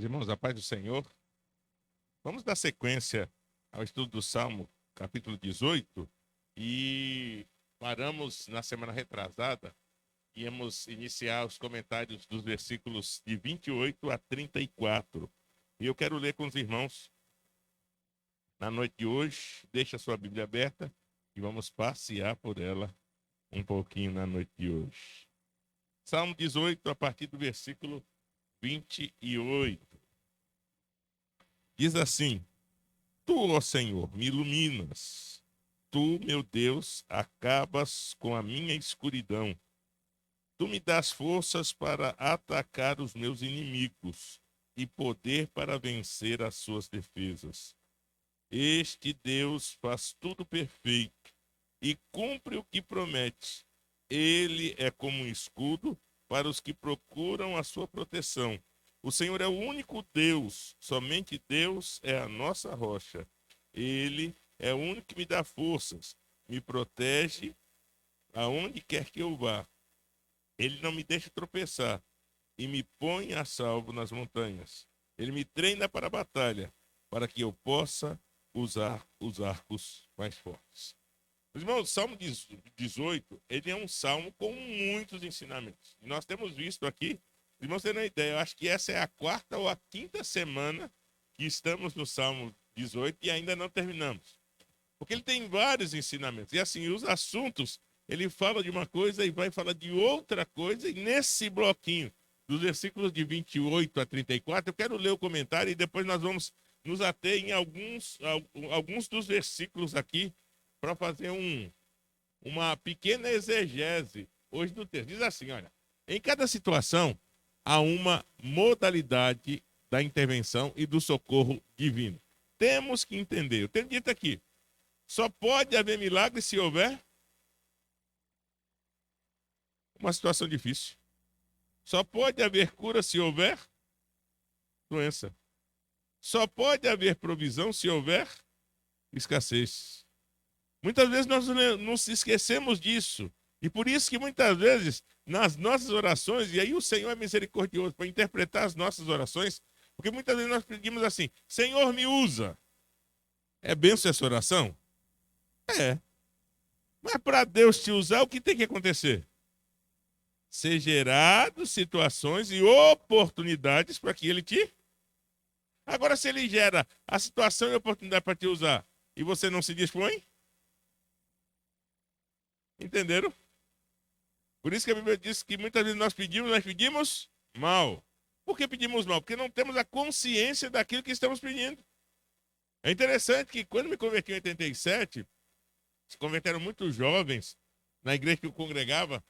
Meus irmãos, a paz do Senhor. Vamos dar sequência ao estudo do Salmo, capítulo 18, e paramos na semana retrasada, íamos iniciar os comentários dos versículos de 28 a 34. E eu quero ler com os irmãos na noite de hoje. Deixa a sua Bíblia aberta e vamos passear por ela um pouquinho na noite de hoje. Salmo 18, a partir do versículo 28. Diz assim: Tu, ó Senhor, me iluminas. Tu, meu Deus, acabas com a minha escuridão. Tu me dás forças para atacar os meus inimigos e poder para vencer as suas defesas. Este Deus faz tudo perfeito e cumpre o que promete. Ele é como um escudo para os que procuram a sua proteção. O Senhor é o único Deus, somente Deus é a nossa rocha. Ele é o único que me dá forças, me protege aonde quer que eu vá. Ele não me deixa tropeçar e me põe a salvo nas montanhas. Ele me treina para a batalha, para que eu possa usar os arcos mais fortes. Os irmãos, o Salmo 18, ele é um salmo com muitos ensinamentos. Nós temos visto aqui, os irmãos terem uma ideia, eu acho que essa é a quarta ou a quinta semana que estamos no Salmo 18 e ainda não terminamos. Porque ele tem vários ensinamentos. E assim, os assuntos, ele fala de uma coisa e vai falar de outra coisa. E nesse bloquinho, dos versículos de 28 a 34, eu quero ler o comentário e depois nós vamos nos ater em alguns dos versículos aqui para fazer uma pequena exegese hoje do texto. Diz assim, olha, em cada situação há uma modalidade da intervenção e do socorro divino. Temos que entender, eu tenho dito aqui, só pode haver milagre se houver uma situação difícil. Só pode haver cura se houver doença. Só pode haver provisão se houver escassez. Muitas vezes nós nos esquecemos disso. E por isso que muitas vezes, nas nossas orações, e aí o Senhor é misericordioso para interpretar as nossas orações, porque muitas vezes nós pedimos assim, Senhor, me usa. É bênção essa oração? É. Mas para Deus te usar, o que tem que acontecer? Ser gerado situações e oportunidades para que ele te... Agora, se ele gera a situação e a oportunidade para te usar, e você não se dispõe, entenderam? Por isso que a Bíblia diz que muitas vezes nós pedimos mal. Por que pedimos mal? Porque não temos a consciência daquilo que estamos pedindo. É interessante que quando me converti em 87, se converteram muitos jovens na igreja que eu congregava,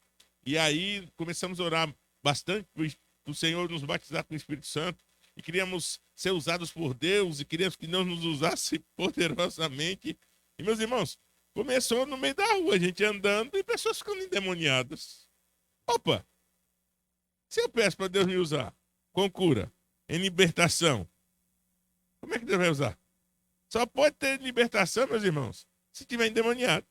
e aí começamos a orar bastante para o Senhor nos batizar com o Espírito Santo, e queríamos ser usados por Deus, e queríamos que Deus nos usasse poderosamente. E meus irmãos, começou no meio da rua, a gente andando e pessoas ficando endemoniadas. Opa! Se eu peço para Deus me usar com cura, em libertação, como é que Deus vai usar? Só pode ter libertação, meus irmãos, se tiver endemoniado.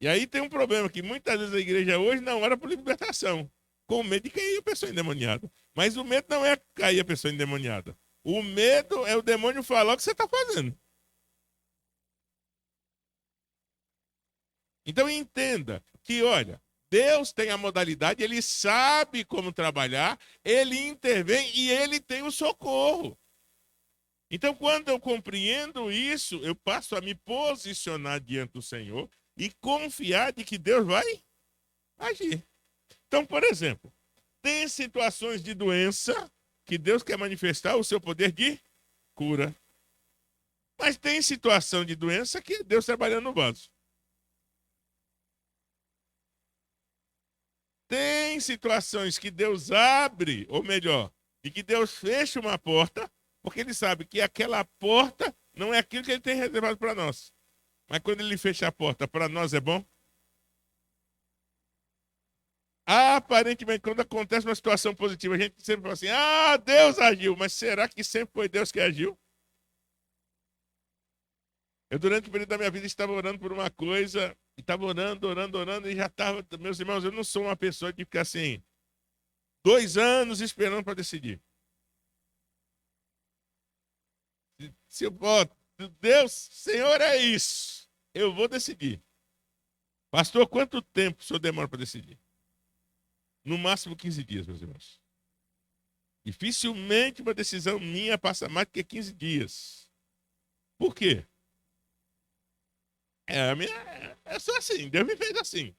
E aí tem um problema, que muitas vezes a igreja hoje não ora por libertação, com medo de cair a pessoa endemoniada. Mas o medo não é cair a pessoa endemoniada. O medo é o demônio falar o que você está fazendo. Então entenda que, olha, Deus tem a modalidade, ele sabe como trabalhar, ele intervém e ele tem o socorro. Então, quando eu compreendo isso, eu passo a me posicionar diante do Senhor e confiar de que Deus vai agir. Então, por exemplo, tem situações de doença que Deus quer manifestar o seu poder de cura. Mas tem situação de doença que é Deus trabalhando no vaso. Tem situações que Deus abre, ou melhor, de que Deus fecha uma porta, porque ele sabe que aquela porta não é aquilo que ele tem reservado para nós. Mas quando ele fecha a porta, para nós é bom? Aparentemente, quando acontece uma situação positiva, a gente sempre fala assim, Deus agiu, mas será que sempre foi Deus que agiu? Eu, durante o período da minha vida, estava orando por uma coisa, e estava orando, e já estava, meus irmãos, eu não sou uma pessoa de ficar assim, 2 anos esperando para decidir. Se eu boto, Deus, Senhor, é isso. Eu vou decidir. Pastor, quanto tempo o senhor demora para decidir? No máximo 15 dias, meus irmãos. Dificilmente uma decisão minha passa mais do que 15 dias. Por quê? É só assim, Deus me fez assim.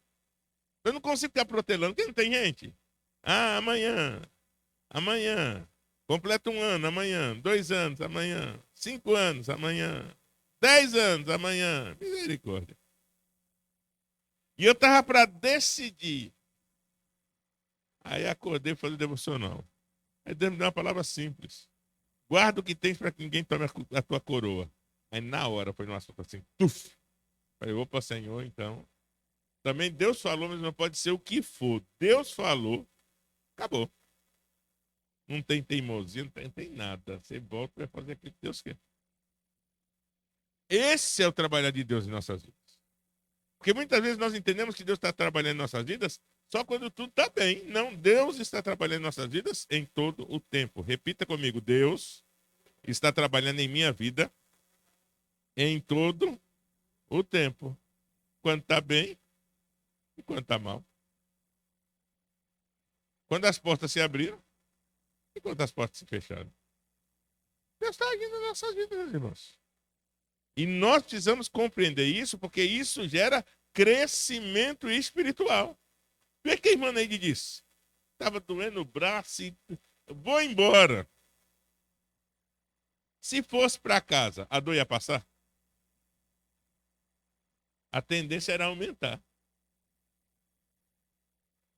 Eu não consigo ficar protelando, porque não tem gente. Ah, amanhã. Completa 1 ano, amanhã. 2 anos, amanhã. 5 anos, amanhã. 10 anos, amanhã. Misericórdia. E eu estava para decidir. Aí acordei e falei devocional. Aí Deus me deu uma palavra simples. Guarda o que tens para que ninguém tome a tua coroa. Aí na hora foi no assunto assim, tuf. Falei, opa, Senhor, então. Também Deus falou, mas não pode ser o que for. Deus falou, acabou. Não tem teimosia, não tem nada. Você volta e vai fazer aquilo que Deus quer. Esse é o trabalhar de Deus em nossas vidas. Porque muitas vezes nós entendemos que Deus está trabalhando em nossas vidas só quando tudo está bem. Não, Deus está trabalhando em nossas vidas em todo o tempo. Repita comigo, Deus está trabalhando em minha vida em todo o tempo. Quando está bem e quando está mal. Quando as portas se abriram e quando as portas se fecharam. Deus está agindo nas nossas vidas, meus irmãos. E nós precisamos compreender isso, porque isso gera crescimento espiritual. Vê que a irmã Neide disse. Estava doendo o braço e vou embora. Se fosse para casa, a dor ia passar? A tendência era aumentar.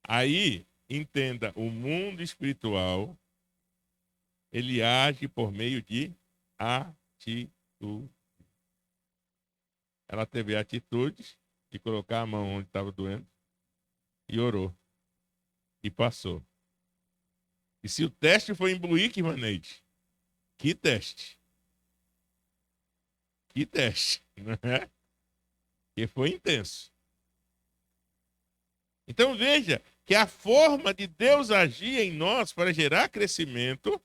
Aí, entenda, o mundo espiritual, ele age por meio de atitude. Ela teve a atitude de colocar a mão onde estava doendo e orou. E passou. E se o teste foi em Buíque, Maneide, que teste? Que teste, não é? Que foi intenso. Então veja que a forma de Deus agir em nós para gerar crescimento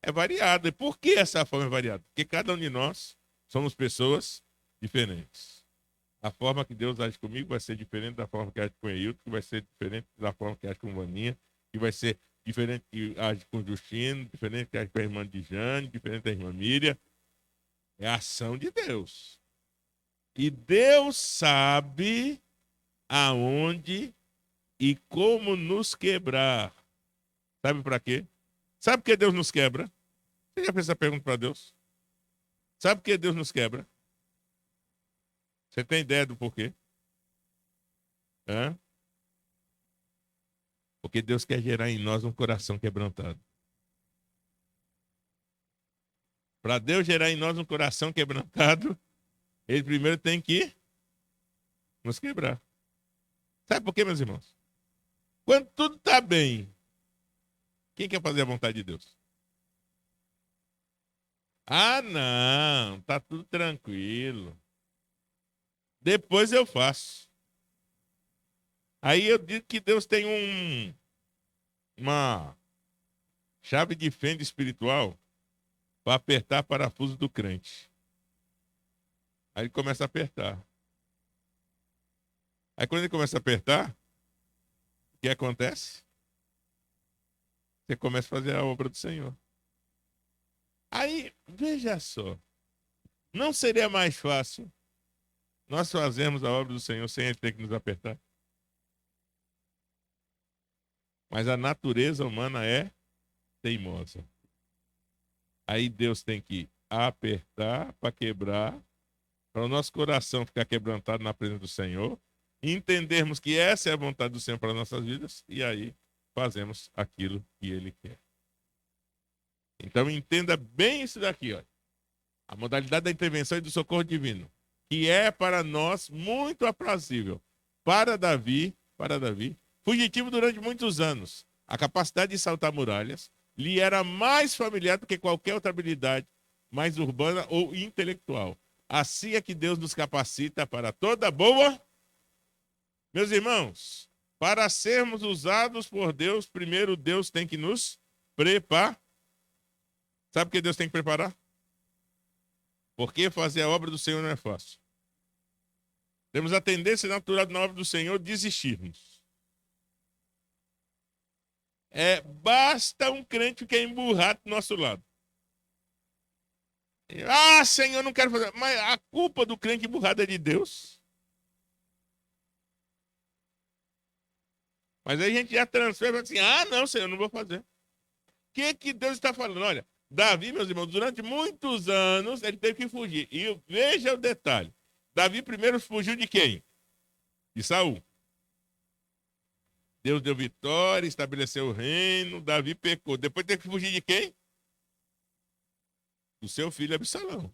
é variada. E por que essa forma é variada? Porque cada um de nós somos pessoas diferentes. A forma que Deus age comigo vai ser diferente da forma que age com o Eilton, que vai ser diferente da forma que age com o Vaninha, que vai ser diferente que age com o Justino, diferente que age com a irmã de Jane, diferente da irmã Miriam. É a ação de Deus. E Deus sabe aonde e como nos quebrar. Sabe para quê? Sabe por que Deus nos quebra? Você já fez essa pergunta para Deus? Sabe por que Deus nos quebra? Você tem ideia do porquê? Hã? Porque Deus quer gerar em nós um coração quebrantado. Para Deus gerar em nós um coração quebrantado, Ele primeiro tem que nos quebrar. Sabe por quê, meus irmãos? Quando tudo está bem, quem quer fazer a vontade de Deus? Ah, não, tá tudo tranquilo. Depois eu faço. Aí eu digo que Deus tem uma chave de fenda espiritual para apertar parafuso do crente. Aí ele começa a apertar. Aí quando ele começa a apertar, o que acontece? Você começa a fazer a obra do Senhor. Aí, veja só. Não seria mais fácil nós fazermos a obra do Senhor sem ele ter que nos apertar? Mas a natureza humana é teimosa. Aí Deus tem que apertar para quebrar, para o nosso coração ficar quebrantado na presença do Senhor, e entendermos que essa é a vontade do Senhor para nossas vidas, e aí fazemos aquilo que Ele quer. Então entenda bem isso daqui, ó. A modalidade da intervenção e do socorro divino, que é para nós muito aprazível. Para Davi, fugitivo durante muitos anos, a capacidade de saltar muralhas lhe era mais familiar do que qualquer outra habilidade mais urbana ou intelectual. Assim é que Deus nos capacita para toda boa. Meus irmãos, Para sermos usados por Deus, primeiro Deus tem que nos preparar. Sabe por que Deus tem que preparar? Porque fazer a obra do Senhor não é fácil. Temos a tendência natural na obra do Senhor desistirmos. Basta um crente que é emburrado do nosso lado. Ah, Senhor, não quero fazer. Mas a culpa do crente emburrado é de Deus. Mas aí a gente já transfere e fala assim: ah, não, Senhor, não vou fazer. O que Deus está falando? Olha, Davi, meus irmãos, durante muitos anos ele teve que fugir. E veja o detalhe: Davi primeiro fugiu de quem? De Saul. Deus deu vitória, estabeleceu o reino, Davi pecou. Depois teve que fugir de quem? Do seu filho Absalão.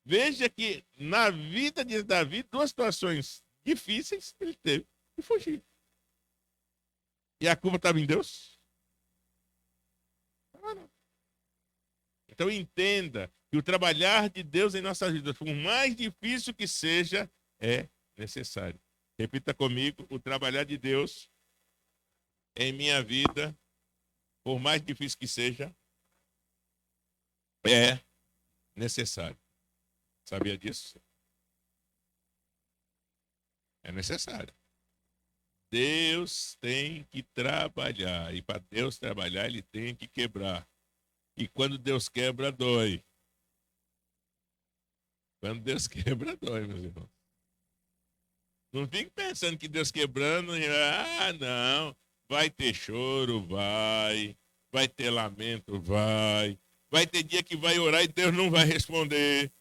Veja que na vida de Davi, duas situações difíceis ele teve que fugir. E a culpa estava em Deus? Não. Então entenda que o trabalhar de Deus em nossas vidas, por mais difícil que seja, é necessário. Repita comigo: o trabalhar de Deus em minha vida, por mais difícil que seja, é necessário. Sabia disso? É necessário. Deus tem que trabalhar. E para Deus trabalhar, ele tem que quebrar. E quando Deus quebra, dói. Quando Deus quebra, dói, meus irmãos. Não fique pensando que Deus quebrando, não. Vai ter choro, vai. Vai ter lamento, vai. Vai ter dia que vai orar e Deus não vai responder.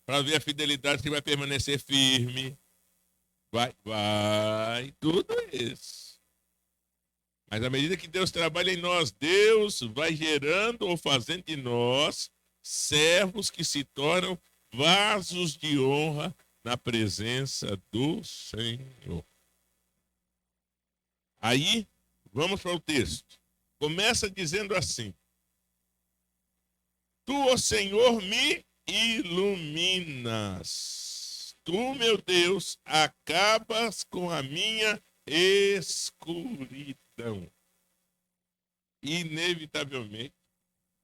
Para ver a fidelidade se vai permanecer firme. Vai. Tudo isso. Mas à medida que Deus trabalha em nós, Deus vai gerando ou fazendo de nós servos que se tornam vasos de honra na presença do Senhor. Aí, vamos para o texto. Começa dizendo assim: Tu, ó Senhor, me iluminas. Tu, meu Deus, acabas com a minha escuridão. Inevitavelmente,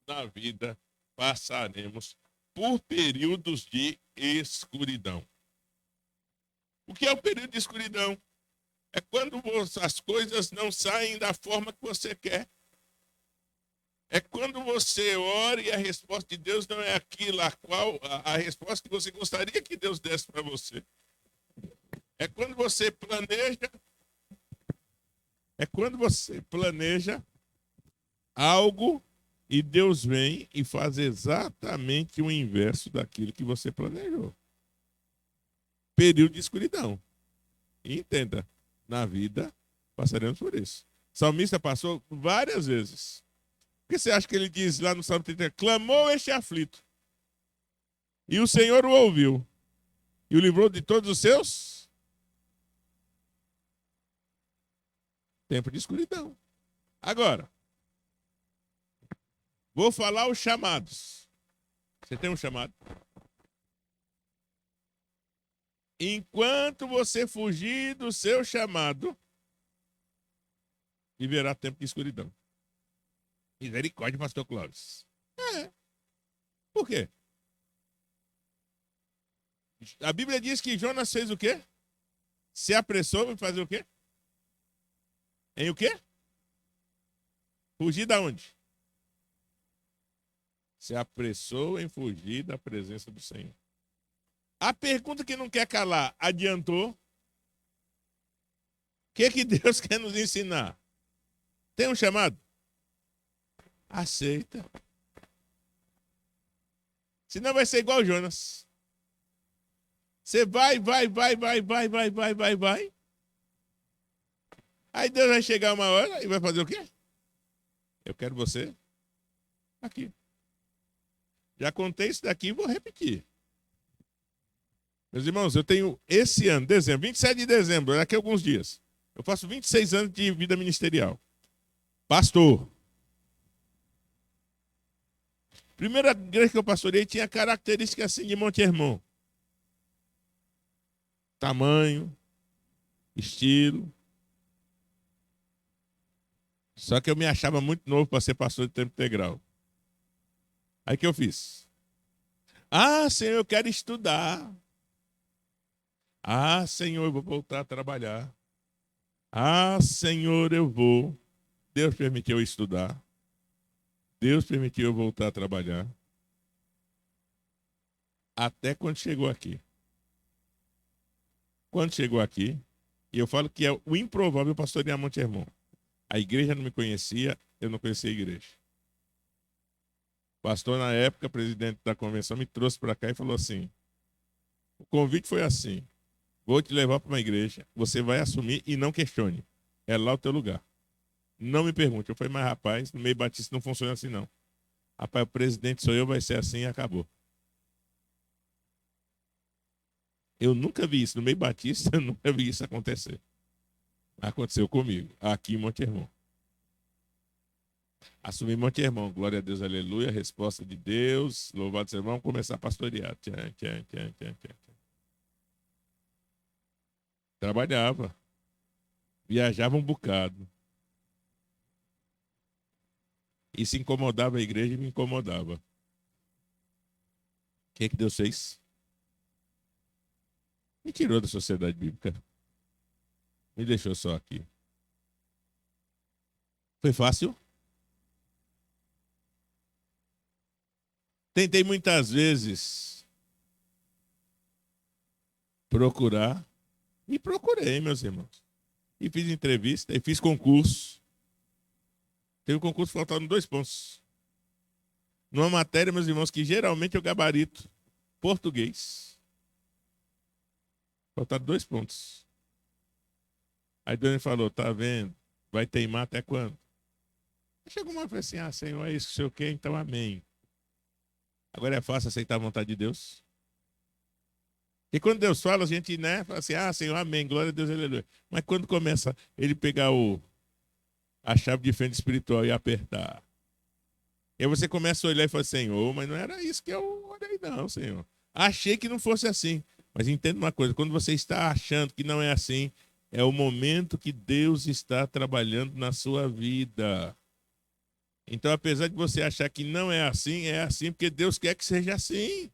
na vida, passaremos por períodos de escuridão. O que é o período de escuridão? É quando as coisas não saem da forma que você quer. É quando você ora e a resposta de Deus não é aquilo a resposta que você gostaria que Deus desse para você. É quando você planeja algo e Deus vem e faz exatamente o inverso daquilo que você planejou. Período de escuridão. E entenda, na vida passaremos por isso. O salmista passou várias vezes. Por que você acha que ele diz lá no Salmo 30? Clamou este aflito. E o Senhor o ouviu. E o livrou de todos os seus tempos de escuridão. Agora, vou falar os chamados. Você tem um chamado? Enquanto você fugir do seu chamado, viverá tempo de escuridão. Misericórdia, pastor Clóvis. Por quê? A Bíblia diz que Jonas fez o quê? Se apressou em fazer o quê? Em o quê? Fugir da onde? Se apressou em fugir da presença do Senhor. A pergunta que não quer calar, adiantou? O que Deus quer nos ensinar? Tem um chamado? Aceita. Senão vai ser igual Jonas. Você vai. Aí Deus vai chegar uma hora e vai fazer o quê? Eu quero você aqui. Já contei isso daqui e vou repetir. Meus irmãos, eu tenho esse ano, dezembro, 27 de dezembro, daqui a alguns dias. Eu faço 26 anos de vida ministerial. Pastor. Primeira igreja que eu pastorei tinha características assim de Monte Hermon. Tamanho, estilo. Só que eu me achava muito novo para ser pastor de tempo integral. Aí que eu fiz? Ah, Senhor, eu quero estudar. Ah, Senhor, eu vou voltar a trabalhar. Ah, Senhor, eu vou. Deus permitiu eu estudar. Deus permitiu eu voltar a trabalhar. Até quando chegou aqui. Quando chegou aqui, e eu falo que é o improvável pastorear Monte Hermon. A igreja não me conhecia, eu não conhecia a igreja. O pastor, na época, presidente da convenção, me trouxe para cá e falou assim: o convite foi assim: vou te levar para uma igreja, você vai assumir e não questione. É lá o teu lugar. Não me pergunte. Eu falei, mas rapaz, no meio batista não funciona assim, não. Rapaz, o presidente sou eu, vai ser assim e acabou. Eu nunca vi isso. No meio batista, eu nunca vi isso acontecer. Aconteceu comigo, aqui em Monte Hermon. Assumi Monte Hermon, glória a Deus, aleluia, resposta de Deus, louvado seja, vamos começar a pastorear. Tchan, tchan, tchan, tchan, tchan. Trabalhava, viajava um bocado. E se incomodava a igreja e me incomodava. O que Deus fez? Me tirou da sociedade bíblica. Me deixou só aqui. Foi fácil? Tentei muitas vezes procurar. E procurei, meus irmãos. E fiz entrevista, e fiz concurso. Teve um concurso faltando 2 pontos. Numa matéria, meus irmãos, que geralmente eu gabarito português. Faltaram 2 pontos. Aí Deus falou, tá vendo? Vai teimar até quando? Chegou uma e falei assim, ah, Senhor, é isso que o Senhor quer, então amém. Agora é fácil aceitar a vontade de Deus? E quando Deus fala, a gente, né, fala assim, ah, Senhor, amém, glória a Deus, aleluia. Mas quando começa ele pegar a chave de fenda espiritual e apertar, e aí você começa a olhar e fala, Senhor, mas não era isso que eu olhei não, Senhor. Achei que não fosse assim. Mas entenda uma coisa, quando você está achando que não é assim, é o momento que Deus está trabalhando na sua vida. Então, apesar de você achar que não é assim porque Deus quer que seja assim.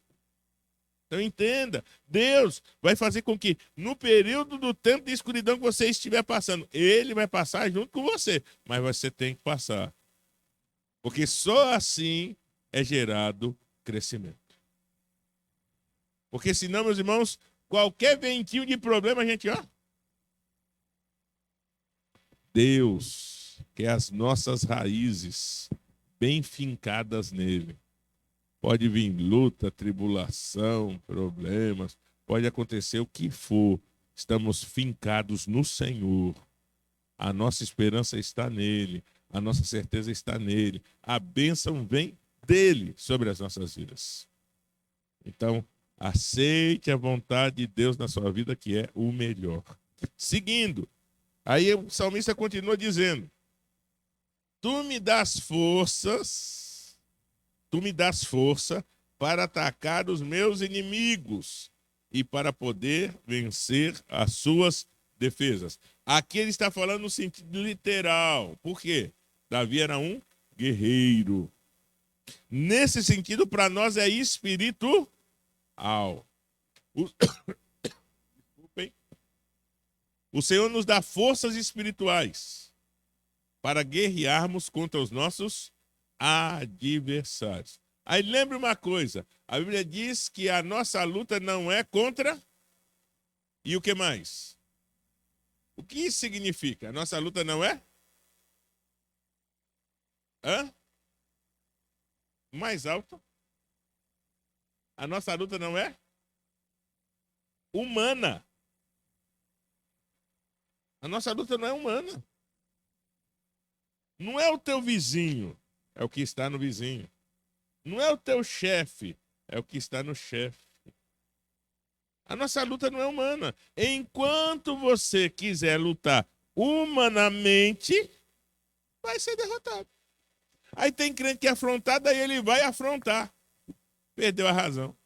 Então entenda, Deus vai fazer com que no período do tempo de escuridão que você estiver passando, Ele vai passar junto com você, mas você tem que passar. Porque só assim é gerado crescimento. Porque senão, meus irmãos, qualquer ventinho de problema, a gente, ó. Deus quer as nossas raízes bem fincadas nele. Pode vir luta, tribulação, problemas, pode acontecer o que for. Estamos fincados no Senhor. A nossa esperança está nele. A nossa certeza está nele. A bênção vem dele sobre as nossas vidas. Então, aceite a vontade de Deus na sua vida, que é o melhor. Seguindo, aí o salmista continua dizendo: tu me das força para atacar os meus inimigos e para poder vencer as suas defesas. Aqui ele está falando no sentido literal. Por quê? Davi era um guerreiro. Nesse sentido, para nós é espiritual. Desculpem. O Senhor nos dá forças espirituais para guerrearmos contra os nossos adversários. Aí lembre uma coisa, a Bíblia diz que a nossa luta não é contra... E o que mais? O que isso significa? A nossa luta não é? Hã? Mais alto? A nossa luta não é? Humana. A nossa luta não é humana. Não é o teu vizinho, é o que está no vizinho. Não é o teu chefe, é o que está no chefe. A nossa luta não é humana. Enquanto você quiser lutar humanamente, vai ser derrotado. Aí tem crente que é afrontado, daí ele vai afrontar. Perdeu a razão.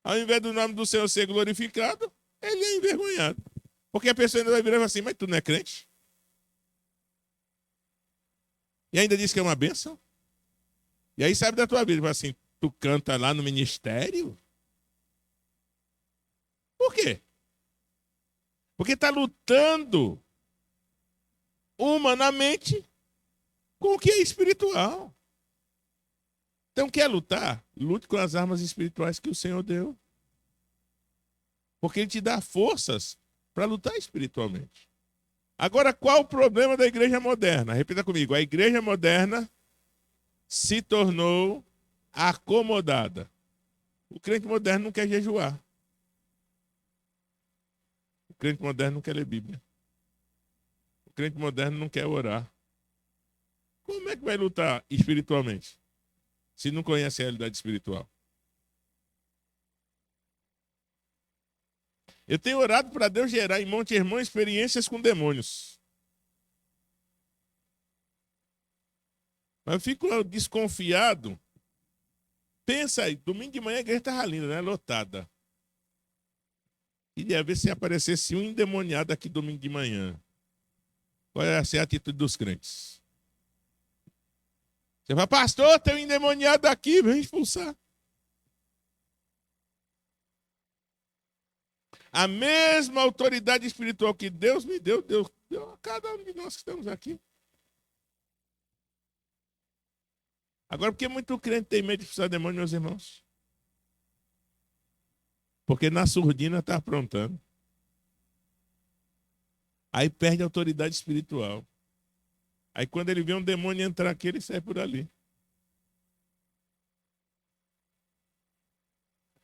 Ao invés do nome do Senhor ser glorificado, ele é envergonhado. Porque a pessoa ainda vai virar assim, mas tu não é crente? E ainda diz que é uma bênção? E aí sabe da tua vida, fala assim, tu canta lá no ministério? Por quê? Porque está lutando humanamente com o que é espiritual. Então, quer lutar? Lute com as armas espirituais que o Senhor deu. Porque Ele te dá forças para lutar espiritualmente. Agora, qual o problema da igreja moderna? Repita comigo. A igreja moderna se tornou acomodada. O crente moderno não quer jejuar. O crente moderno não quer ler Bíblia. O crente moderno não quer orar. Como é que vai lutar espiritualmente se não conhece a realidade espiritual? Eu tenho orado para Deus gerar em Monte Hermão experiências com demônios. Mas eu fico desconfiado. Pensa aí, domingo de manhã a igreja estava linda, né? Lotada. Queria ver se aparecesse um endemoniado aqui domingo de manhã. Qual é a atitude dos crentes? Você fala, pastor, tem um endemoniado aqui, vem expulsar. A mesma autoridade espiritual que Deus me deu, Deus deu a cada um de nós que estamos aqui. Agora, por que muito crente tem medo de expulsar demônio, meus irmãos? Porque na surdina está aprontando. Aí perde a autoridade espiritual. Aí quando ele vê um demônio entrar aqui, ele sai por ali.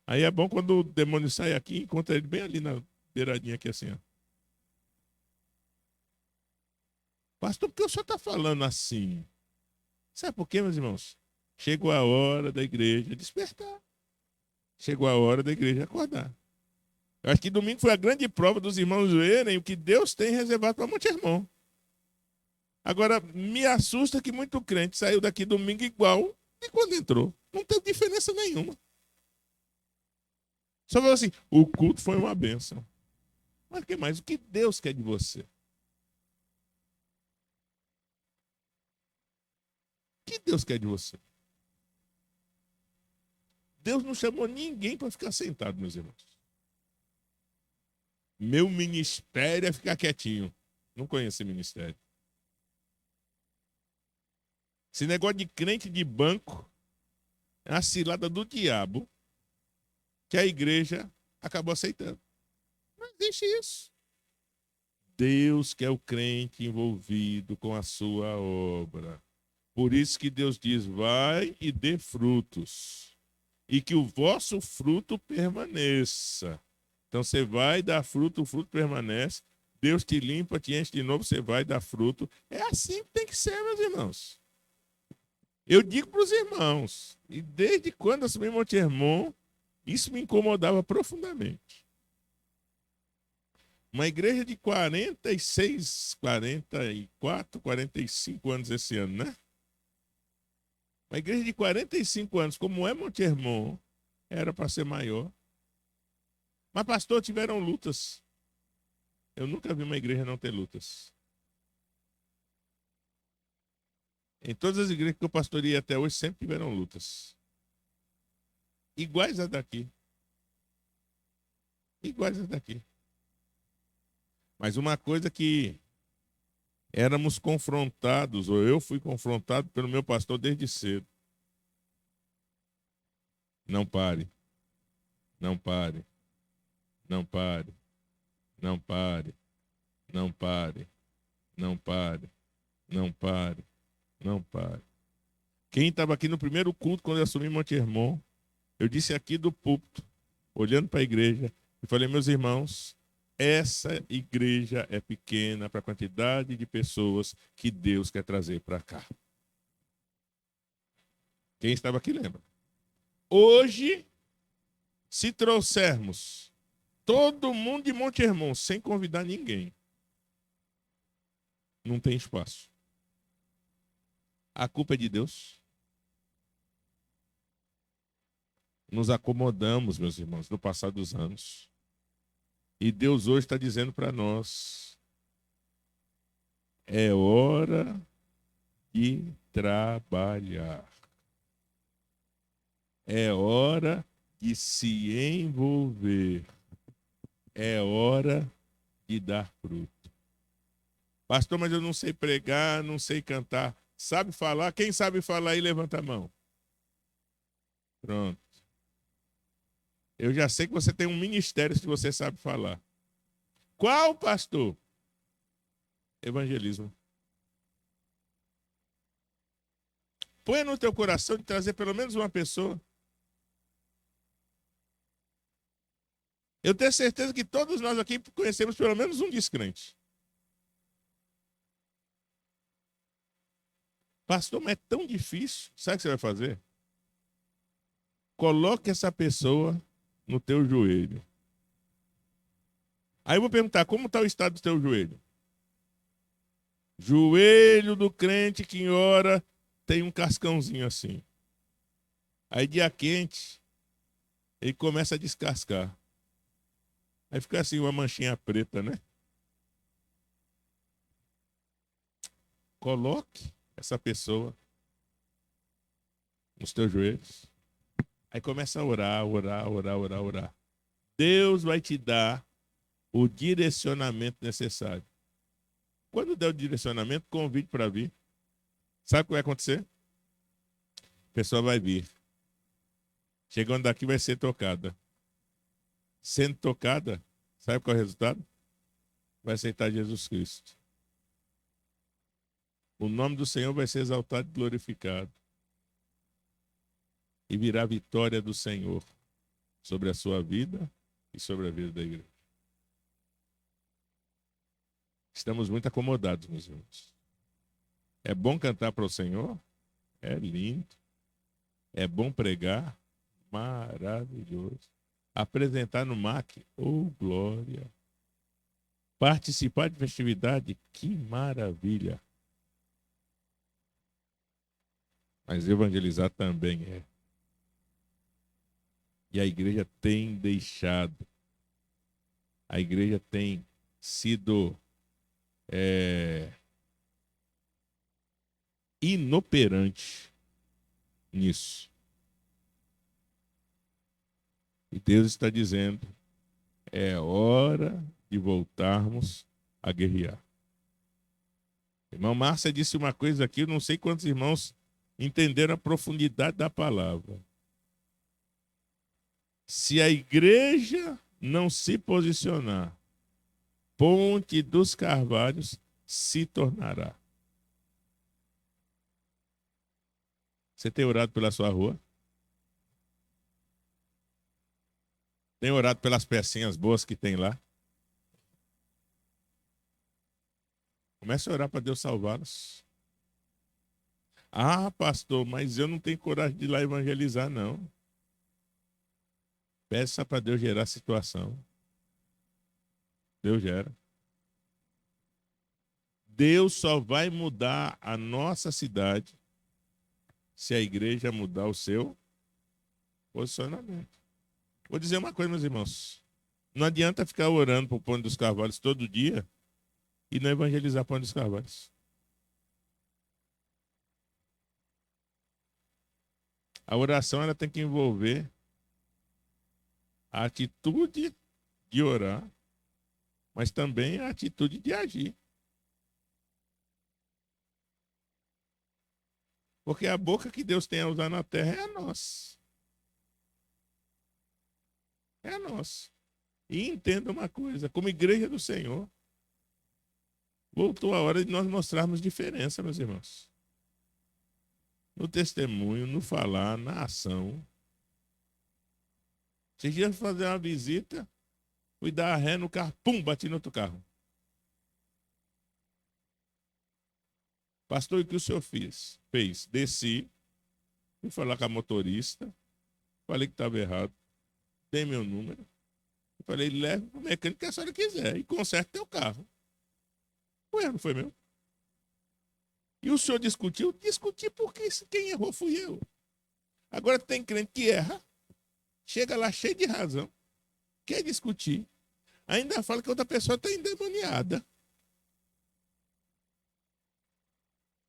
Aí é bom quando o demônio sai aqui, encontra ele bem ali na beiradinha aqui assim, ó. Pastor, por que o senhor está falando assim? Sabe por quê, meus irmãos? Chegou a hora da igreja despertar. Chegou a hora da igreja acordar. Eu acho que domingo foi a grande prova dos irmãos verem o que Deus tem reservado para Monte Hermon. Agora, me assusta que muito crente saiu daqui domingo igual de quando entrou. Não teve diferença nenhuma. Só falou assim, o culto foi uma bênção. Mas o que mais? O que Deus quer de você? O que Deus quer de você? Deus não chamou ninguém para ficar sentado, meus irmãos. Meu ministério é ficar quietinho. Não conheço esse ministério. Esse negócio de crente de banco é uma cilada do diabo que a igreja acabou aceitando. Não existe isso. Deus quer o crente envolvido com a sua obra. Por isso que Deus diz, vai e dê frutos. E que o vosso fruto permaneça. Então você vai dar fruto, o fruto permanece. Deus te limpa, te enche de novo, você vai dar fruto. É assim que tem que ser, meus irmãos. Eu digo para os irmãos, e desde quando assumi Monte Hermon, isso me incomodava profundamente. Uma igreja de 46, 44, 45 anos esse ano, né? Uma igreja de 45 anos, como é Monte Hermon, era para ser maior. Mas, pastor, tiveram lutas. Eu nunca vi uma igreja não ter lutas. Em todas as igrejas que eu pastoreei até hoje, sempre tiveram lutas. Iguais a daqui. Iguais a daqui. Mas uma coisa que éramos confrontados, ou eu fui confrontado pelo meu pastor desde cedo. Não pare. Não pare. Não pare. Não pare. Não pare. Não pare. Não pare. Não pare. Quem estava aqui no primeiro culto, quando eu assumi Monte Hermon, eu disse aqui do púlpito, olhando para a igreja, e falei, meus irmãos, essa igreja é pequena para a quantidade de pessoas que Deus quer trazer para cá. Quem estava aqui lembra. Hoje, se trouxermos todo mundo de Monte Hermon sem convidar ninguém, não tem espaço. A culpa é de Deus. Nos acomodamos, meus irmãos, no passar dos anos. E Deus hoje está dizendo para nós: é hora de trabalhar. É hora de se envolver. É hora de dar fruto. Pastor, mas eu não sei pregar, não sei cantar. Sabe falar? Quem sabe falar aí, levanta a mão. Pronto. Eu já sei que você tem um ministério se você sabe falar. Qual, pastor? Evangelismo. Põe no teu coração de trazer pelo menos uma pessoa. Eu tenho certeza que todos nós aqui conhecemos pelo menos um descrente. Pastor, mas é tão difícil. Sabe o que você vai fazer? Coloque essa pessoa no teu joelho. Aí eu vou perguntar, como está o estado do teu joelho? Joelho do crente que em hora tem um cascãozinho assim. Aí dia quente, ele começa a descascar. Aí fica assim uma manchinha preta, né? Coloque essa pessoa nos teus joelhos. Aí começa a orar, orar, orar, orar, orar. Deus vai te dar o direcionamento necessário. Quando der o direcionamento, convide para vir. Sabe o que vai acontecer? A pessoa vai vir. Chegando daqui vai ser tocada. Sendo tocada, sabe qual é o resultado? Vai aceitar Jesus Cristo. O nome do Senhor vai ser exaltado e glorificado. E virá a vitória do Senhor sobre a sua vida e sobre a vida da igreja. Estamos muito acomodados, meus irmãos. É bom cantar para o Senhor? É lindo. É bom pregar? Maravilhoso. Apresentar no MAC? Oh, glória. Participar de festividade? Que maravilha. Mas evangelizar também é. E a igreja tem deixado. A igreja tem sido inoperante nisso. E Deus está dizendo, é hora de voltarmos a guerrear. Irmão Márcia disse uma coisa aqui, eu não sei quantos irmãos entenderam a profundidade da palavra. Se a igreja não se posicionar, Ponte dos Carvalhos se tornará. Você tem orado pela sua rua? Tem orado pelas pecinhas boas que tem lá? Comece a orar para Deus salvá-los. Ah, pastor, mas eu não tenho coragem de ir lá evangelizar, não. Peça para Deus gerar situação. Deus gera. Deus só vai mudar a nossa cidade se a igreja mudar o seu posicionamento. Vou dizer uma coisa, meus irmãos. Não adianta ficar orando para o Ponte dos Carvalhos todo dia e não evangelizar o Ponte dos Carvalhos. A oração ela tem que envolver a atitude de orar, mas também a atitude de agir. Porque a boca que Deus tem a usar na terra é a nossa. É a nossa. E entenda uma coisa, como igreja do Senhor, voltou a hora de nós mostrarmos diferença, meus irmãos. No testemunho, no falar, na ação. Esses dias fazer uma visita, fui dar a ré no carro, pum, bati no outro carro. Pastor, o que o senhor fez? Desci, fui falar com a motorista, falei que estava errado, dei meu número, falei, leve para o mecânico que a senhora quiser e conserte teu carro. O erro não foi meu. E o senhor discutiu? Discuti porque quem errou fui eu. Agora tem crente que erra, chega lá cheio de razão, quer discutir. Ainda fala que outra pessoa está endemoniada.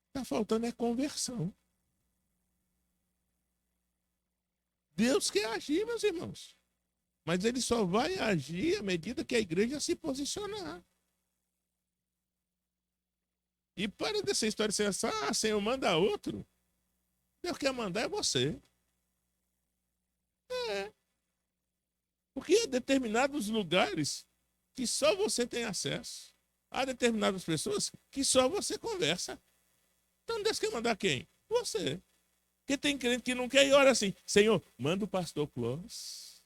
Está faltando é conversão. Deus quer agir, meus irmãos. Mas ele só vai agir à medida que a igreja se posicionar. E para dessa história de ser assim, Senhor, manda outro. Deus quer mandar é você. É. Porque há determinados lugares que só você tem acesso. Há determinadas pessoas que só você conversa. Então Deus quer mandar quem? Você. Porque tem crente que não quer e ora assim, Senhor, manda o pastor Clóvis.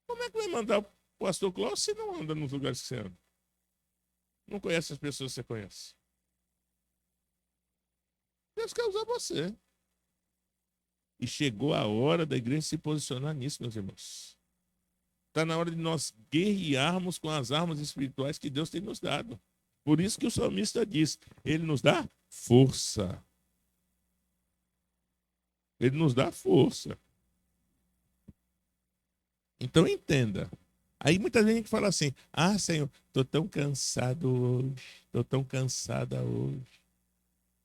Como é que vai mandar o pastor Clóvis se não anda nos lugares que você anda? Não conhece as pessoas que você conhece. Deus quer usar você. E chegou a hora da igreja se posicionar nisso, meus irmãos. Está na hora de nós guerrearmos com as armas espirituais que Deus tem nos dado. Por isso que o salmista diz, ele nos dá força. Ele nos dá força. Então entenda. Aí muita gente fala assim, Senhor, estou tão cansado hoje, estou tão cansada hoje.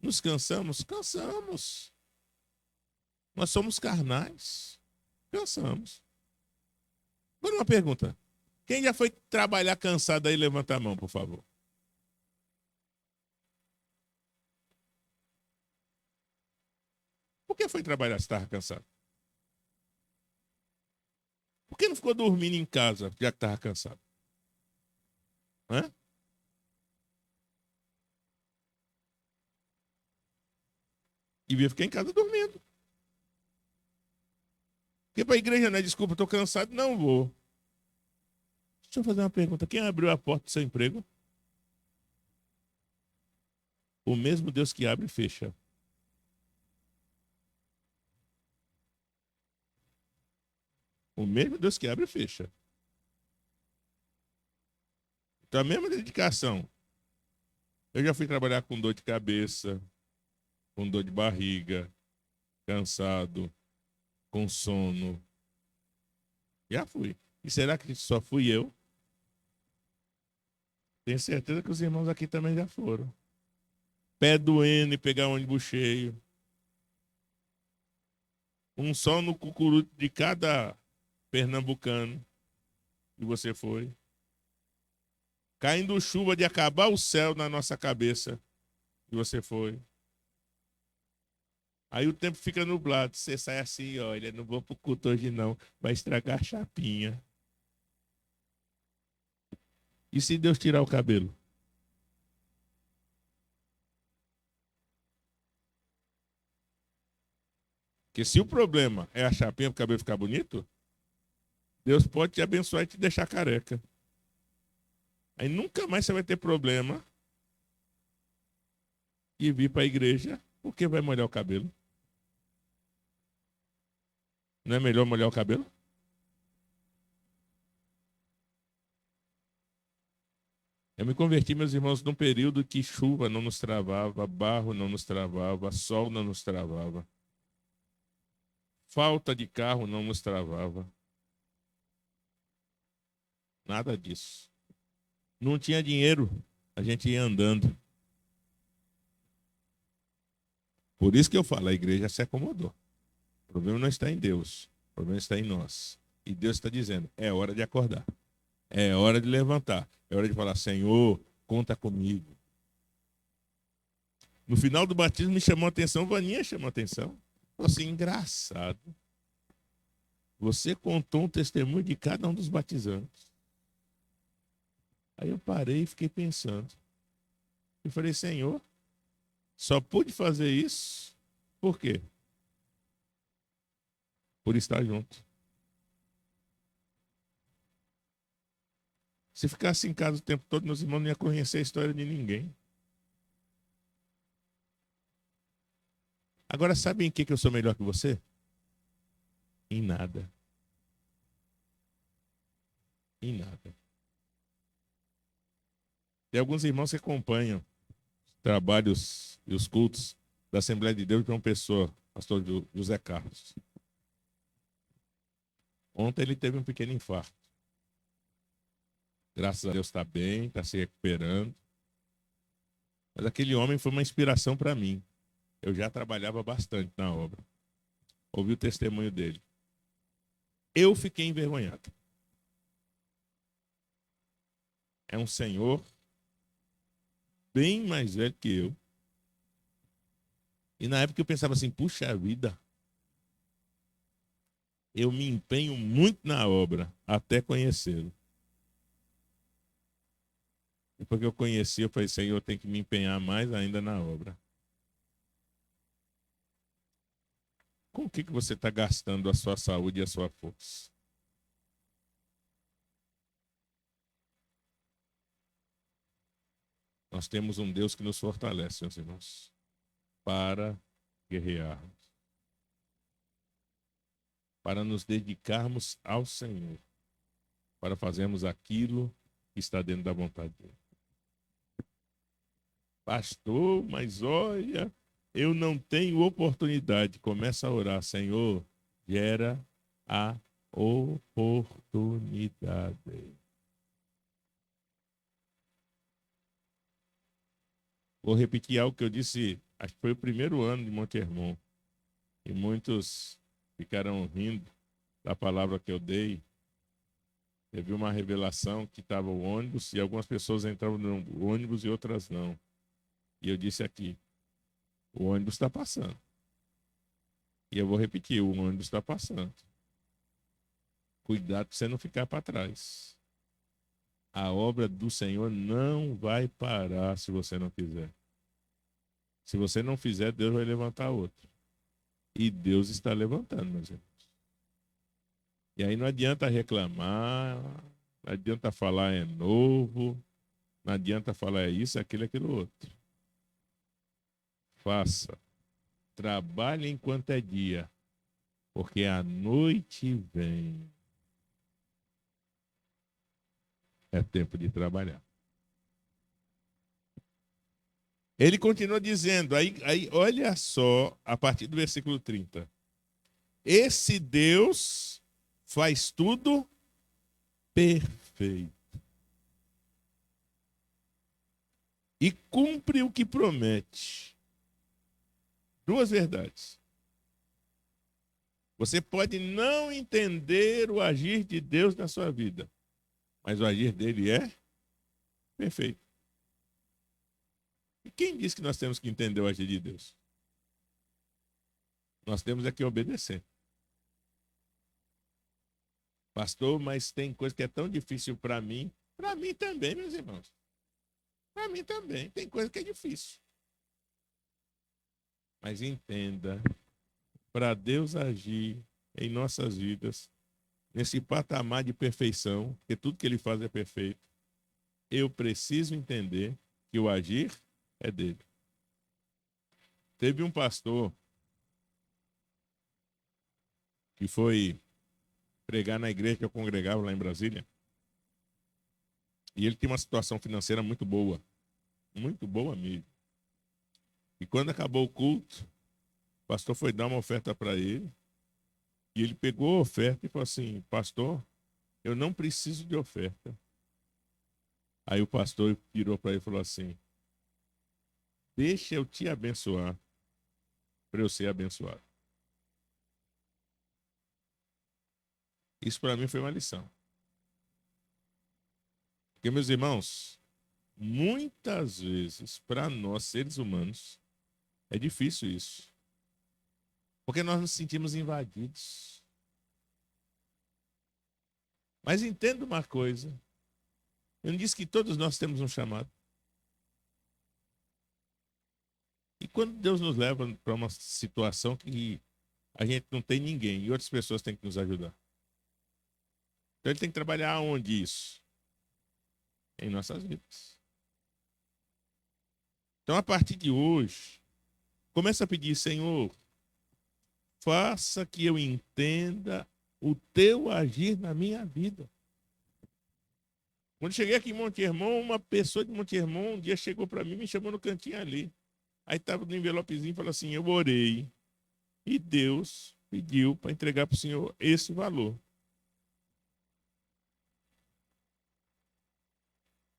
Nos cansamos? Cansamos. Nós somos carnais. Cansamos. Agora uma pergunta. Quem já foi trabalhar cansado aí, levanta a mão, por favor. Por que foi trabalhar se estava cansado? Por que não ficou dormindo em casa, já que estava cansado? Hã? E veio ficar em casa dormindo. Porque para a igreja não é desculpa, estou cansado, não vou. Deixa eu fazer uma pergunta. Quem abriu a porta do seu emprego? O mesmo Deus que abre e fecha. O mesmo Deus que abre e fecha. Então a mesma dedicação. Eu já fui trabalhar com dor de cabeça, com dor de barriga, cansado, com sono. Já fui. E será que só fui eu? Tenho certeza que os irmãos aqui também já foram. Pé doendo e pegar ônibus cheio. Um sol no cucuruto de cada pernambucano que você foi. Caindo chuva de acabar o céu na nossa cabeça que você foi. Aí o tempo fica nublado. Você sai assim, olha, não vou pro culto hoje não. Vai estragar a chapinha. E se Deus tirar o cabelo? Porque se o problema é a chapinha para o cabelo ficar bonito, Deus pode te abençoar e te deixar careca. Aí nunca mais você vai ter problema de vir para a igreja porque vai molhar o cabelo. Não é melhor molhar o cabelo? Eu me converti, meus irmãos, num período que chuva não nos travava, barro não nos travava, sol não nos travava, falta de carro não nos travava. Nada disso. Não tinha dinheiro, a gente ia andando. Por isso que eu falo, a igreja se acomodou. O problema não está em Deus, o problema está em nós. E Deus está dizendo, é hora de acordar. É hora de levantar. É hora de falar, Senhor, conta comigo. No final do batismo me chamou a atenção, Vaninha chamou a atenção. Falei assim, engraçado. Você contou um testemunho de cada um dos batizantes. Aí eu parei e fiquei pensando. Eu falei, Senhor, só pude fazer isso. Por quê? Por estar junto. Se ficasse em casa o tempo todo, meus irmãos não iam conhecer a história de ninguém. Agora, sabe em que eu sou melhor que você? Em nada. Em nada. Tem alguns irmãos que acompanham os trabalhos e os cultos da Assembleia de Deus de uma pessoa, pastor José Carlos. Ontem ele teve um pequeno infarto. Graças a Deus está bem, está se recuperando. Mas aquele homem foi uma inspiração para mim. Eu já trabalhava bastante na obra. Ouvi o testemunho dele. Eu fiquei envergonhado. É um senhor bem mais velho que eu. E na época eu pensava assim, puxa vida, eu me empenho muito na obra até conhecê-lo. Depois que eu conheci, eu falei, Senhor, eu tenho que me empenhar mais ainda na obra. Com o que você está gastando a sua saúde e a sua força? Nós temos um Deus que nos fortalece, meus irmãos, para guerrearmos, para nos dedicarmos ao Senhor, para fazermos aquilo que está dentro da vontade dele. Pastor, mas olha, eu não tenho oportunidade. Começa a orar, Senhor, gera a oportunidade. Vou repetir algo que eu disse, acho que foi o primeiro ano de Monte Hermon, e muitos ficaram rindo da palavra que eu dei. Teve uma revelação que estava o ônibus e algumas pessoas entravam no ônibus e outras não. E eu disse aqui, o ônibus está passando. E eu vou repetir, o ônibus está passando. Cuidado para você não ficar para trás. A obra do Senhor não vai parar se você não quiser. Se você não fizer, Deus vai levantar outro. E Deus está levantando, meus irmãos. E aí não adianta reclamar, não adianta falar é novo, não adianta falar é isso, aquilo, aquilo outro. Faça. Trabalhe enquanto é dia, porque a noite vem. É tempo de trabalhar. Ele continua dizendo, aí olha só, a partir do versículo 30. Esse Deus faz tudo perfeito. E cumpre o que promete. Duas verdades. Você pode não entender o agir de Deus na sua vida, mas o agir dele é perfeito. E quem diz que nós temos que entender o agir de Deus? Nós temos é que obedecer. Pastor, mas tem coisa que é tão difícil para mim. Para mim também, meus irmãos. Para mim também. Tem coisa que é difícil. Mas entenda, para Deus agir em nossas vidas, nesse patamar de perfeição, porque tudo que ele faz é perfeito, eu preciso entender que o agir é dele. Teve um pastor que foi pregar na igreja que eu congregava lá em Brasília, e ele tinha uma situação financeira muito boa mesmo. E quando acabou o culto, o pastor foi dar uma oferta para ele, e ele pegou a oferta e falou assim, pastor, eu não preciso de oferta. Aí o pastor virou para ele e falou assim, deixa eu te abençoar para eu ser abençoado. Isso para mim foi uma lição. Porque, meus irmãos, muitas vezes, para nós, seres humanos, é difícil isso. Porque nós nos sentimos invadidos. Mas entenda uma coisa. Eu não disse que todos nós temos um chamado. E quando Deus nos leva para uma situação que a gente não tem ninguém e outras pessoas têm que nos ajudar. Então ele tem que trabalhar onde isso? Em nossas vidas. Então, a partir de hoje, começa a pedir, Senhor, faça que eu entenda o teu agir na minha vida. Quando cheguei aqui em Monte Hermon, uma pessoa de Monte Hermon um dia chegou para mim e me chamou no cantinho ali. Aí estava no envelopezinho e falou assim, eu orei e Deus pediu para entregar para o Senhor esse valor.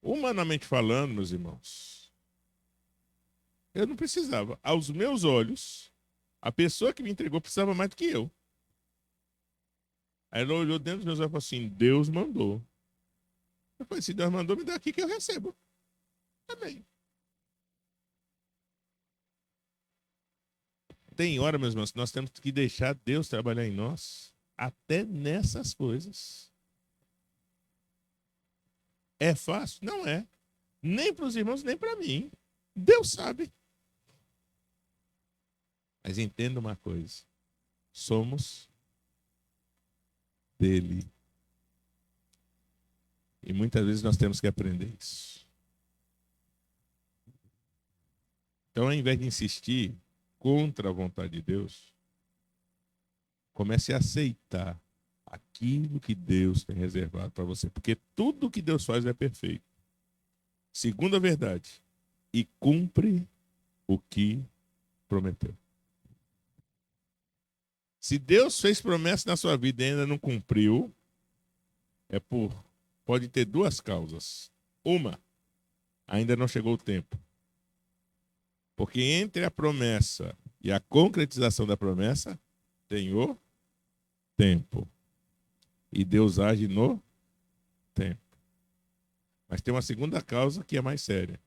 Humanamente falando, meus irmãos, eu não precisava. Aos meus olhos, a pessoa que me entregou precisava mais do que eu. Aí ela olhou dentro dos meus olhos e falou assim: Deus mandou. Eu falei: se Deus mandou, me dá aqui que eu recebo. Amém. Tem hora, meus irmãos, que nós temos que deixar Deus trabalhar em nós, até nessas coisas. É fácil? Não é. Nem para os irmãos, nem para mim. Deus sabe. Mas entenda uma coisa: somos dele. E muitas vezes nós temos que aprender isso. Então, ao invés de insistir contra a vontade de Deus, comece a aceitar aquilo que Deus tem reservado para você. Porque tudo que Deus faz é perfeito. Segunda verdade. E cumpre o que prometeu. Se Deus fez promessa na sua vida e ainda não cumpriu, pode ter duas causas. Uma, ainda não chegou o tempo. Porque entre a promessa e a concretização da promessa, tem o tempo. E Deus age no tempo. Mas tem uma segunda causa que é mais séria.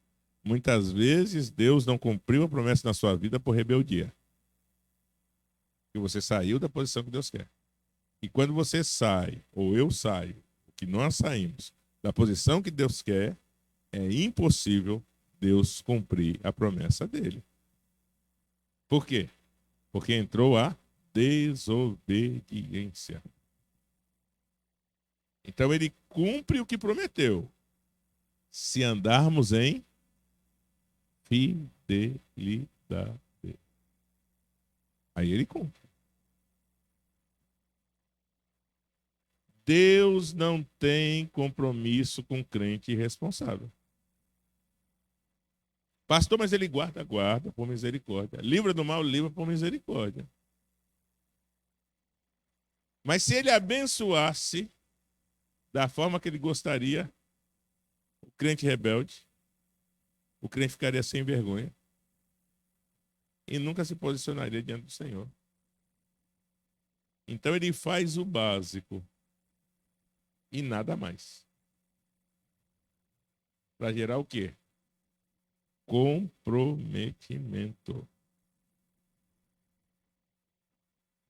Muitas vezes Deus não cumpriu a promessa na sua vida por rebeldia. E você saiu da posição que Deus quer. E quando você sai, ou eu saio, que nós saímos da posição que Deus quer, é impossível Deus cumprir a promessa dele. Por quê? Porque entrou a desobediência. Então ele cumpre o que prometeu, se andarmos em fidelidade. Aí ele cumpre. Deus não tem compromisso com crente irresponsável. Pastor, mas ele guarda por misericórdia. Livra do mal, livra por misericórdia. Mas se ele abençoasse da forma que ele gostaria, o crente rebelde, o crente ficaria sem vergonha e nunca se posicionaria diante do Senhor. Então ele faz o básico e nada mais. Para gerar o quê? Comprometimento.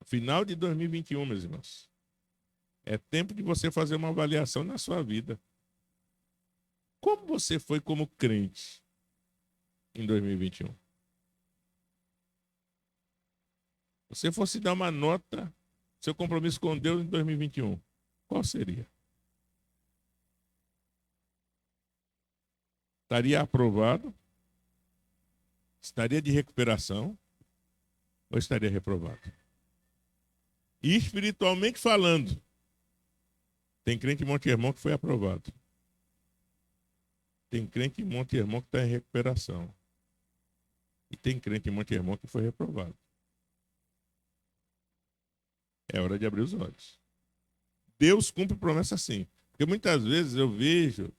Final de 2021, meus irmãos. É tempo de você fazer uma avaliação na sua vida. Como você foi como crente em 2021? Se você fosse dar uma nota, seu compromisso com Deus em 2021, qual seria? Estaria aprovado? Estaria de recuperação? Ou estaria reprovado? E espiritualmente falando, tem crente em Monte Hermon que foi aprovado. Tem crente em Monte Hermon que está em recuperação. E tem crente em Monte Hermon que foi reprovado. É hora de abrir os olhos. Deus cumpre promessa sim. Porque muitas vezes eu vejo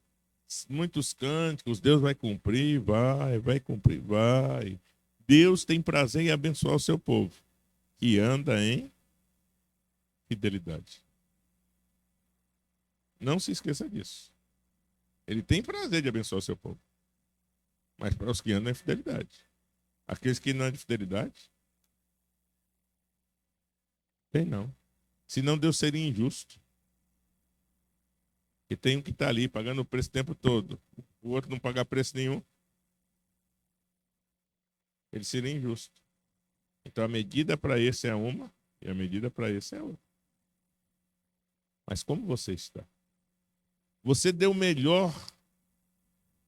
muitos cânticos, Deus vai cumprir, vai cumprir, vai. Deus tem prazer em abençoar o seu povo, que anda em fidelidade. Não se esqueça disso. Ele tem prazer de abençoar o seu povo. Mas para os que andam em fidelidade. Aqueles que não andam em fidelidade, tem não. Senão Deus seria injusto. E tem um que está ali pagando o preço o tempo todo. O outro não paga preço nenhum. Ele seria injusto. Então a medida para esse é uma e a medida para esse é outra. Mas como você está? Você deu o melhor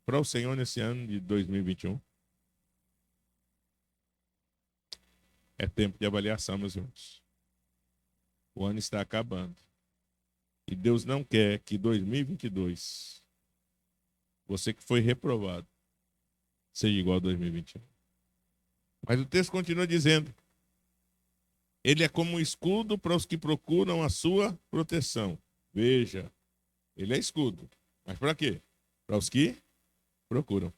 para o Senhor nesse ano de 2021? É tempo de avaliação, meus irmãos. O ano está acabando. E Deus não quer que 2022, você que foi reprovado, seja igual a 2021. Mas o texto continua dizendo: ele é como um escudo para os que procuram a sua proteção. Veja, ele é escudo. Mas para quê? Para os que procuram.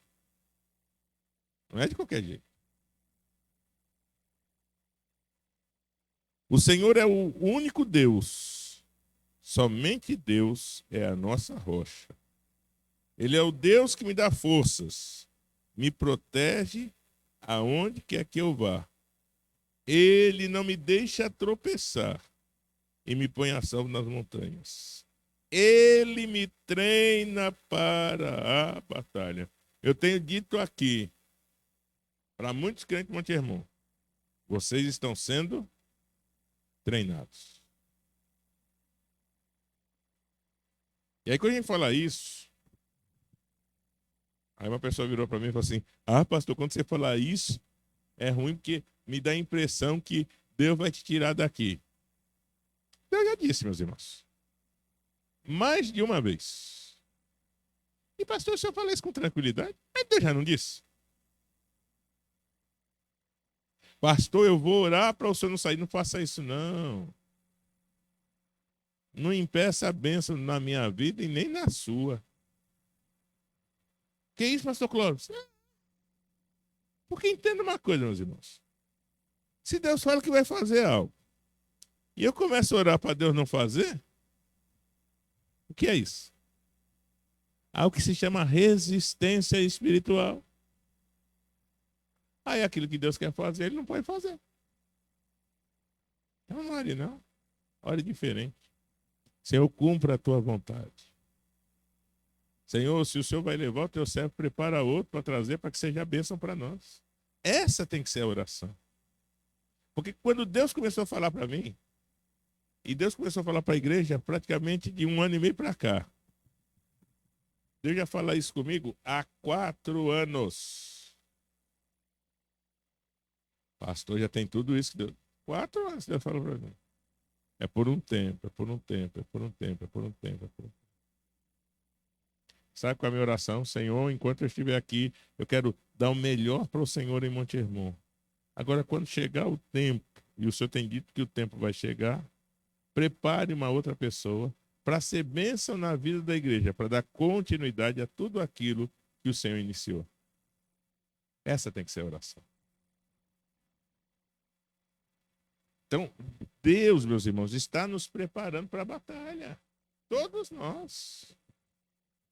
Não é de qualquer jeito. O Senhor é o único Deus. Somente Deus é a nossa rocha. Ele é o Deus que me dá forças, me protege aonde quer que eu vá. Ele não me deixa tropeçar e me põe a salvo nas montanhas. Ele me treina para a batalha. Eu tenho dito aqui, para muitos crentes de Monte Hermon, vocês estão sendo treinados. E aí, quando a gente fala isso, aí uma pessoa virou para mim e falou assim: ah, pastor, quando você falar isso, é ruim porque me dá a impressão que Deus vai te tirar daqui. Eu já disse, meus irmãos, mais de uma vez. E pastor, se eu falar isso com tranquilidade, mas Deus já não disse. Pastor, eu vou orar para o senhor não sair. Não faça isso, não. Não impeça a bênção na minha vida e nem na sua. Que isso, pastor Clóvis? Porque entenda uma coisa, meus irmãos. Se Deus fala que vai fazer algo, e eu começo a orar para Deus não fazer, o que é isso? Algo que se chama resistência espiritual. Aí aquilo que Deus quer fazer, ele não pode fazer. Então não ore não. Ore diferente. Senhor, cumpra a tua vontade. Senhor, se o Senhor vai levar o teu servo, prepara outro para trazer para que seja bênção para nós. Essa tem que ser a oração. Porque quando Deus começou a falar para mim, e Deus começou a falar para a igreja praticamente de 1 ano e meio para cá. Deus já fala isso comigo há 4 anos. Pastor, já tem tudo isso que Deus... 4 anos Deus fala para mim. É por um tempo, é por um tempo, é por um tempo, é por um tempo, é por um tempo. Sabe qual é a minha oração? Senhor, enquanto eu estiver aqui, eu quero dar o melhor para o Senhor em Monte Hermon. Agora, quando chegar o tempo, e o Senhor tem dito que o tempo vai chegar, prepare uma outra pessoa para ser bênção na vida da igreja, para dar continuidade a tudo aquilo que o Senhor iniciou. Essa tem que ser a oração. Então, Deus, meus irmãos, está nos preparando para a batalha. Todos nós.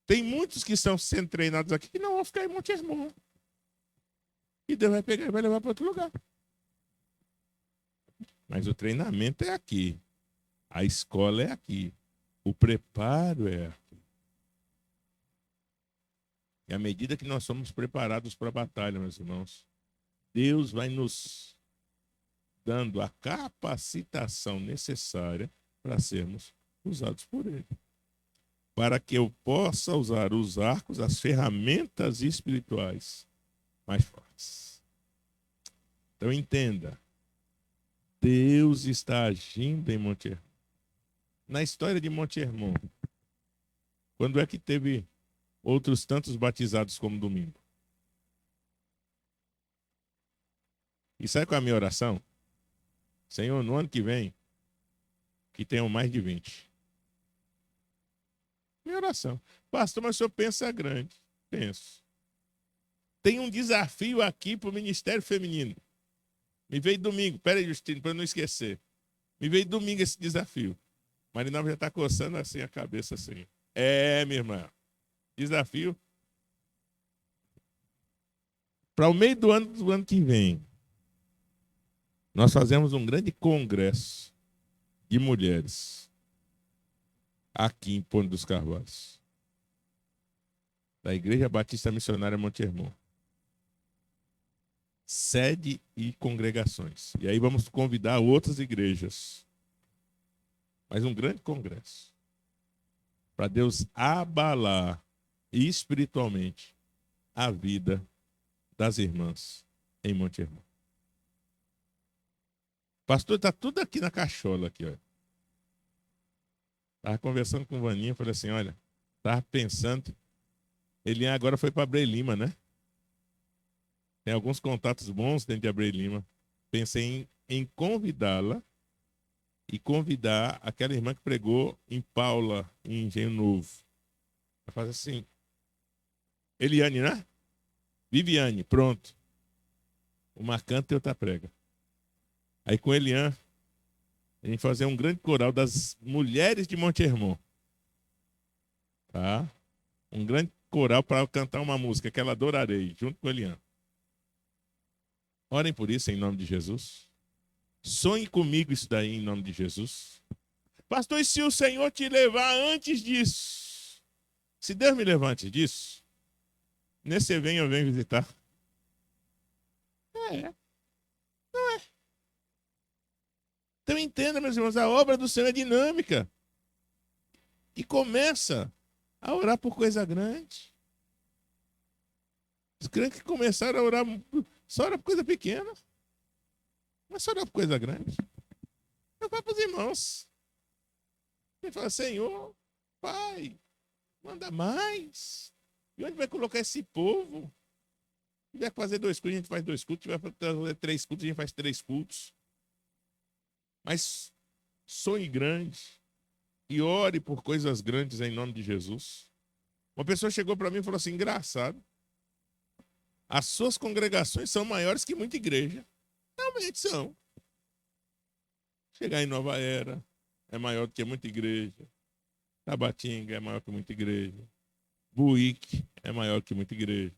Tem muitos que estão sendo treinados aqui que não vão ficar em Monte Hermon. E Deus vai pegar e vai levar para outro lugar. Mas o treinamento é aqui. A escola é aqui. O preparo é aqui. E à medida que nós somos preparados para a batalha, meus irmãos, Deus vai nos dando a capacitação necessária para sermos usados por Ele. Para que eu possa usar os arcos, as ferramentas espirituais mais fortes. Então entenda, Deus está agindo em Monte Hermon. Na história de Monte Hermon, quando é que teve outros tantos batizados como domingo? E sabe qual é a minha oração? Senhor, no ano que vem, que tenham mais de 20. Minha oração. Pastor, mas o senhor pensa grande. Penso. Tem um desafio aqui para o Ministério Feminino. Me veio domingo. Pera aí, Justino, para eu não esquecer. Me veio domingo esse desafio. Marinalva já está coçando assim a cabeça assim. É, minha irmã. Desafio. Para o meio do ano que vem, nós fazemos um grande congresso de mulheres aqui em Ponte dos Carvalhos, da Igreja Batista Missionária Monte Hermon. Sede e congregações. E aí vamos convidar outras igrejas. Mas um grande congresso. Para Deus abalar espiritualmente a vida das irmãs em Monte Hermon. Pastor, está tudo aqui na cachola. Aqui, olha. Estava conversando com o Vaninha, falei assim, olha, estava pensando, ele agora foi para Abreu Lima, né? Tem alguns contatos bons dentro de Abreu Lima. Pensei em convidá-la e convidar aquela irmã que pregou em Paula, em Engenho Novo. Vai fazer assim, Eliane, né? Viviane, pronto. Uma canta e outra prega. Aí com Eliane, a gente fazer um grande coral das mulheres de Monte Hermon. Tá? Um grande coral para cantar uma música que ela adorarei, junto com Eliane. Orem por isso em nome de Jesus. Sonhe comigo isso daí em nome de Jesus. Pastor, e se o Senhor te levar antes disso? Se Deus me levar antes disso, nesse evento eu venho visitar. Não é. Então entenda, meus irmãos, a obra do Senhor é dinâmica. E começa a orar por coisa grande. Os crentes que começaram a orar, só orar por coisa pequena. Mas só orar por coisa grande. Eu falo para os irmãos. Ele fala, Senhor, Pai, manda mais. E onde vai colocar esse povo? Se tiver que fazer 2 cultos, a gente faz 2 cultos. Se tiver que fazer 3 cultos, a gente faz 3 cultos. Mas sonhe grande e ore por coisas grandes em nome de Jesus. Uma pessoa chegou para mim e falou assim, engraçado, as suas congregações são maiores que muita igreja. Realmente são. Chegar em Nova Era é maior do que muita igreja. Tabatinga é maior que muita igreja. Buíque é maior que muita igreja.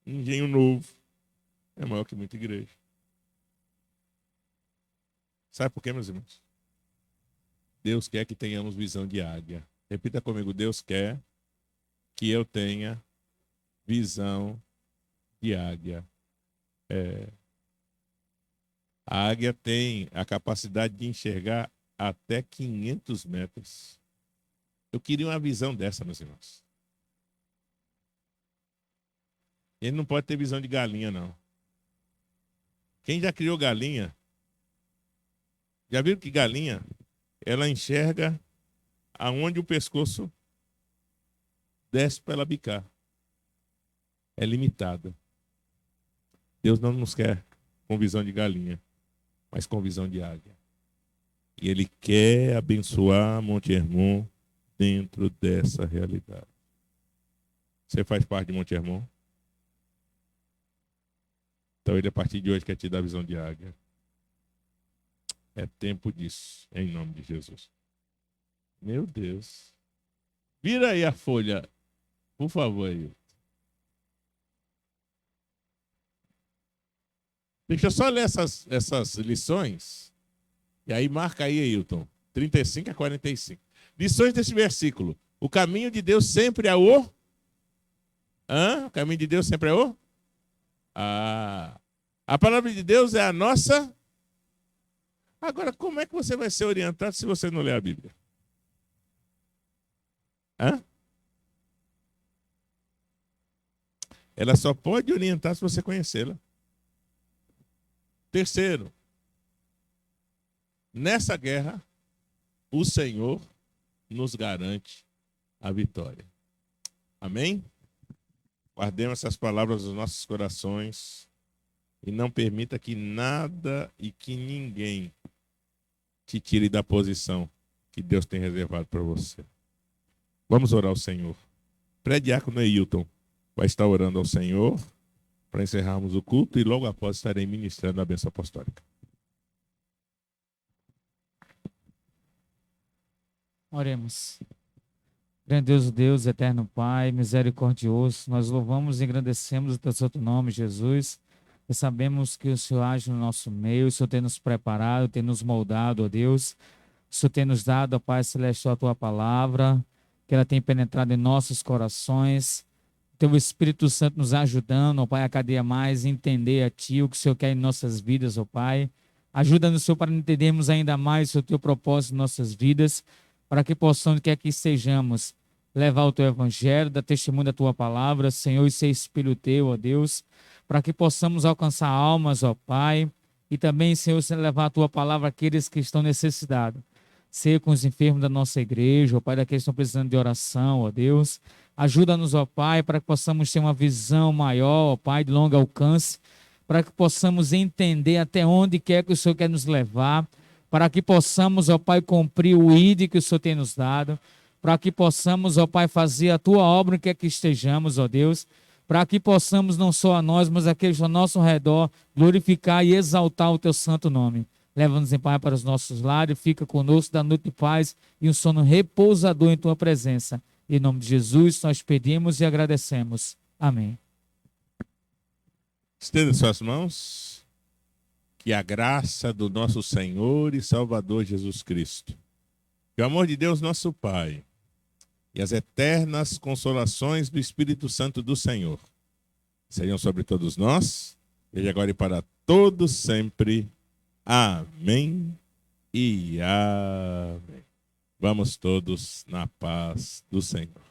Engenho Novo é maior que muita igreja. Sabe por quê, meus irmãos? Deus quer que tenhamos visão de águia. Repita comigo, Deus quer que eu tenha visão de águia. A águia tem a capacidade de enxergar até 500 metros. Eu queria uma visão dessa, meus irmãos. Ele não pode ter visão de galinha, não. Quem já criou galinha, já viu que galinha, ela enxerga aonde o pescoço desce para ela bicar. É limitada. Deus não nos quer com visão de galinha, mas com visão de águia. E Ele quer abençoar Monte Hermon dentro dessa realidade. Você faz parte de Monte Hermon? Então Ele, a partir de hoje, quer te dar visão de águia. É tempo disso, em nome de Jesus. Meu Deus. Vira aí a folha, por favor, aí. Deixa eu só ler essas lições. E aí marca aí, Ailton. 35 a 45. Lições desse versículo. O caminho de Deus sempre é o... O caminho de Deus sempre é o... A palavra de Deus é a nossa... Agora, como é que você vai ser orientado se você não lê a Bíblia? Ela só pode orientar se você conhecê-la. Terceiro, nessa guerra, o Senhor nos garante a vitória. Amém? Guardemos essas palavras nos nossos corações e não permita que nada e que ninguém te tire da posição que Deus tem reservado para você. Vamos orar ao Senhor. Pré-diácono Ailton vai estar orando ao Senhor para encerrarmos o culto e logo após estarei ministrando a bênção apostólica. Oremos. Grandioso Deus, eterno Pai, misericordioso, nós louvamos e engrandecemos o teu santo nome, Jesus. E sabemos que o Senhor age no nosso meio, o Senhor tem nos preparado, tem nos moldado, ó Deus. O Senhor tem nos dado, ó Pai Celestial, a tua palavra, que ela tem penetrado em nossos corações. Teu Espírito Santo nos ajudando, ó Pai, a cada dia mais entender a Ti, o que o Senhor quer em nossas vidas, ó Pai. Ajuda-nos, Senhor, para entendermos ainda mais o Teu propósito em nossas vidas, para que possamos, que aqui sejamos, levar o Teu Evangelho, dar testemunho da Tua palavra, Senhor, e ser Espírito Teu, ó Deus, para que possamos alcançar almas, ó Pai, e também, Senhor, levar a Tua palavra àqueles que estão necessitados. Ser com os enfermos da nossa igreja, ó Pai, daqueles que estão precisando de oração, ó Deus. Ajuda-nos, ó Pai, para que possamos ter uma visão maior, ó Pai, de longo alcance, para que possamos entender até onde quer que o Senhor quer nos levar, para que possamos, ó Pai, cumprir o ID que o Senhor tem nos dado. para que possamos, ó Pai, fazer a tua obra em que é que estejamos, ó Deus, para que possamos não só a nós, mas aqueles ao nosso redor glorificar e exaltar o teu santo nome. Leva-nos em paz para os nossos lares, fica conosco da noite de paz e um sono repousador em tua presença. Em nome de Jesus, nós pedimos e agradecemos. Amém. Estenda suas mãos. Que a graça do nosso Senhor e Salvador Jesus Cristo, que o amor de Deus nosso Pai e as eternas consolações do Espírito Santo do Senhor sejam sobre todos nós, desde agora e para todos sempre. Amém e amém. Vamos todos na paz do Senhor.